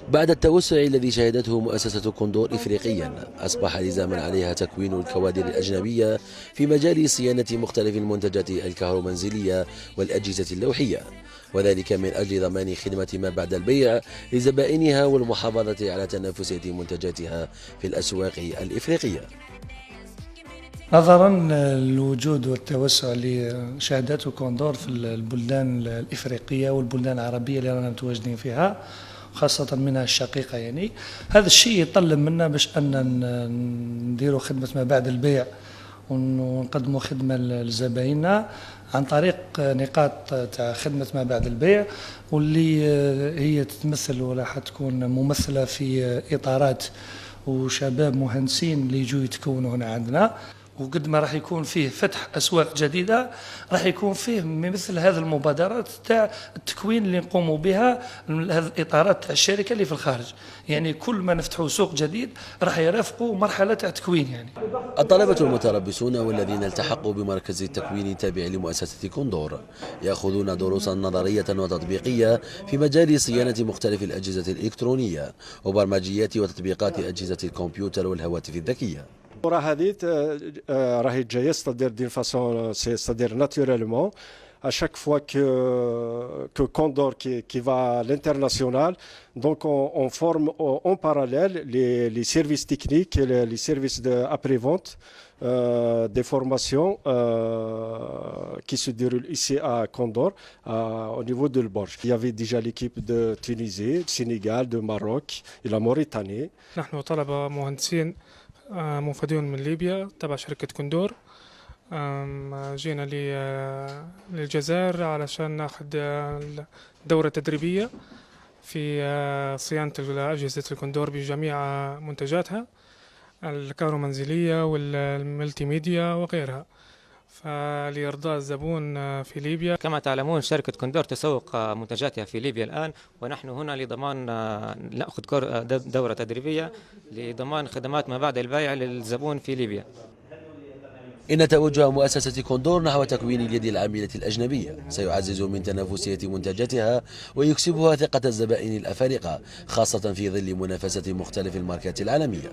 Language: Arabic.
بعد التوسع الذي شهدته مؤسسة كوندور إفريقيا، أصبح لزاما عليها تكوين الكوادر الأجنبية في مجال صيانة مختلف المنتجات الكهرومنزلية والأجهزة اللوحية، وذلك من أجل ضمان خدمة ما بعد البيع لزبائنها والمحافظة على تنافسية منتجاتها في الأسواق الإفريقية. نظرا للوجود والتوسع اللي شهدته كوندور في البلدان الإفريقية والبلدان العربية اللي رانا متواجدين فيها، خاصة منها الشقيقة، يعني هذا الشيء يطلب منا باش أن نديروا خدمة ما بعد البيع ونقدموا خدمة لزبائننا عن طريق نقاط تاع خدمة ما بعد البيع، واللي هي تتمثل وراح تكون ممثلة في إطارات وشباب مهندسين اللي يجوا يتكونوا هنا عندنا. وقد ما راح يكون فيه فتح أسواق جديدة، راح يكون فيه مثل هذه المبادرات تاع التكوين اللي نقوموا بها، هذه الإطارات تاع الشركة اللي في الخارج. يعني كل ما نفتحوا سوق جديد راح يرافقوا مرحلة تاع تكوين. يعني الطلبة المتربصون والذين التحقوا بمركز التكوين التابع لمؤسسة كوندور يأخذون دروسا نظرية وتطبيقية في مجال صيانة مختلف الأجهزة الإلكترونية وبرمجيات وتطبيقات أجهزة الكمبيوتر والهواتف الذكية. الدورة هذه راهي جاية ستادير دين فاسون ستادير ناتوريلمون à chaque fois que Condor qui va à l'international. Donc on forme en parallèle les services techniques et les services d'après-vente, des formations qui se déroulent ici à Condor, au niveau de l'Borj. Il y avait déjà l'équipe de Tunisie, du Sénégal, de Maroc et la Mauritanie. نحن طلبة مهندسين منفذون من ليبيا تبع شركة كوندور. جينا للجزائر علشان ناخذ دورة تدريبية في صيانة أجهزة الكوندور بجميع منتجاتها الكهرومنزلية والملتي ميديا وغيرها، فلإرضاء الزبون في ليبيا. كما تعلمون شركة كوندور تسوق منتجاتها في ليبيا الآن، ونحن هنا لضمان نأخذ دورة تدريبية لضمان خدمات ما بعد البيع للزبون في ليبيا. إن توجه مؤسسة كوندور نحو تكوين اليد العاملة الأجنبية سيعزز من تنافسية منتجاتها ويكسبها ثقة الزبائن الأفارقة، خاصة في ظل منافسة مختلف الماركات العالمية.